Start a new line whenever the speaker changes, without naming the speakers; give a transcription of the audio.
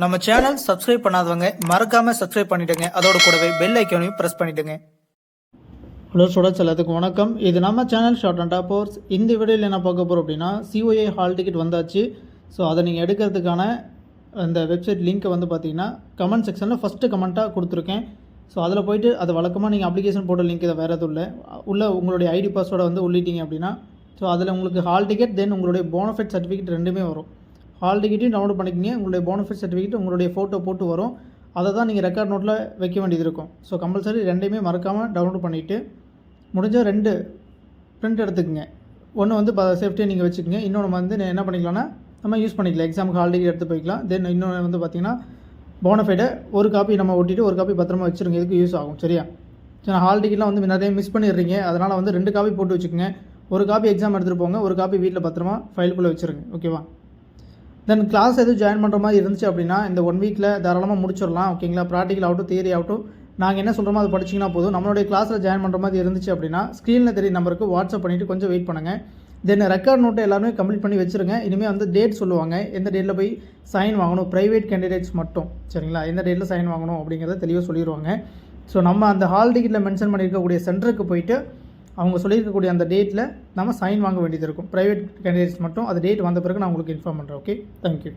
நம்ம channel subscribe பண்ணாதவங்க மறக்காம சப்ஸ்கிரைப் பண்ணிடுங்க. அதோட கூடவே பெல் ஐக்கானையும் பிரஸ் பண்ணிடுங்க. ஹலோ ஸ்டூடெண்ட்ஸ், எல்லாத்துக்கும் வணக்கம். இது நம்ம channel short and top course. இந்த வீடியோவில் என்ன பார்க்க போகிறோம் அப்படின்னா, COA ஹால் டிக்கெட் வந்தாச்சு. ஸோ அதை நீங்கள் எடுக்கிறதுக்கான அந்த வெப்சைட் லிங்க்கை வந்து பார்த்தீங்கன்னா கமெண்ட் செக்ஷனில் ஃபஸ்ட்டு கமெண்ட்டாக கொடுத்துருக்கேன். ஸோ அதில் போய்ட்டு அது வழக்கமாக நீங்கள் அப்ளிகேஷன் போட்ட லிங்க் இதை வேறு எதுவும் இல்லை, உள்ள உங்களுடைய ஐடி பாஸ்வேர்டை வந்து உள்ளிட்டீங்க அப்படின்னா ஸோ அதில் உங்களுக்கு ஹால் டிக்கெட் தென் உங்களுடைய போனஃபைட் சர்டிஃபிகேட் ரெண்டுமே வரும். ஹால் டிக்கெட்டையும் டவுன்லோட் பண்ணிக்கிங்க, உங்களுடைய போனஃபைட் சர்டிஃபிகேட் உங்களுடைய ஃபோட்டோ போட்டு வரும். அதை தான் நீங்கள் ரெக்கார்ட் நோட்டில் வைக்க வேண்டியது இருக்கும். ஸோ கம்பல்சரி ரெண்டையுமே மறக்காமல் டவுன்லோட் பண்ணிவிட்டு முடிஞ்சால் 2 பிரிண்ட் எடுத்துக்கங்க. ஒன்று வந்து சேஃப்டியாக நீங்கள் வச்சுக்கோங்க, இன்னொன்று வந்து என்ன பண்ணிக்கலாம்னா நம்ம யூஸ் பண்ணிக்கலாம், எக்ஸாமுக்கு ஹால் டிக்கெட் எடுத்து போய்க்கலாம். தென் இன்னொன்று வந்து பார்த்திங்கன்னா போனஃபைடை ஒரு காப்பி நம்ம ஒட்டிட்டு ஒரு காப்பி பத்திரமா வச்சுருங்க, இதுக்கு யூஸ் ஆகும். சரியா? ஸோ ஹால் டிக்கெட்லாம் வந்து நிறைய மிஸ் பண்ணிடுறீங்க, அதனால் வந்து 2 காப்பி போட்டு வச்சுக்கோங்க. ஒரு காப்பி எக்ஸாம் எடுத்துகிட்டு போங்க, ஒரு காப்பி வீட்டில் பத்திரமா ஃபைலுக்குள்ளே வச்சுருங்க. ஓகேவா? தென் கிளாஸ் எதுவும் ஜாயின் பண்ணுற மாதிரி இருந்துச்சு அப்படின்னா இந்த 1 வீக்கில் தாராளமாக முடிச்சிடலாம். ஓகேங்களா? ப்ராக்டிக்கல் ஆகட்டும் தியரி ஆகட்டும் நாங்கள் என்ன சொல்கிறோமோ அதை படிச்சிங்கன்னா போதும். நம்மளுடைய கிளாஸில் ஜாயின் பண்ணுற மாதிரி இருந்துச்சு அப்படின்னா ஸ்க்ரீனில் தெரிய நம்பருக்கு வாட்ஸ்அப் பண்ணிவிட்டு கொஞ்சம் வெயிட் பண்ணுங்கள். தென் ரெக்கார்ட் நோட்டை எல்லாருமே கம்ப்ளீட் பண்ணி வச்சுருங்க. இனிமேல் வந்து டேட் சொல்லுவாங்க, எந்த டேட்டில் போய் சைன் வாங்கணும், ப்ரைவேட் கேண்டிடேட்ஸ் மட்டும். சரிங்களா? எந்த டேட்டில் சைன் வாங்கணும் அப்படிங்கிறத தெளிவாக சொல்லிடுவாங்க. ஸோ நம்ம அந்த ஹால் டிக்கெட்டில் மென்ஷன் பண்ணியிருக்கக்கூடிய சென்டருக்கு போயிட்டு அவங்க சொல்லியிருக்கக்கூடிய அந்த டேட்டில் நம்ம சைன் வாங்க வேண்டியது இருக்கும். ப்ரைவேட் கேண்டிடேட்ஸ் மட்டும் அது டேட் வந்த பிறகு நான் உங்களுக்கு இன்ஃபார்ம் பண்ணுறேன். Okay, thank you.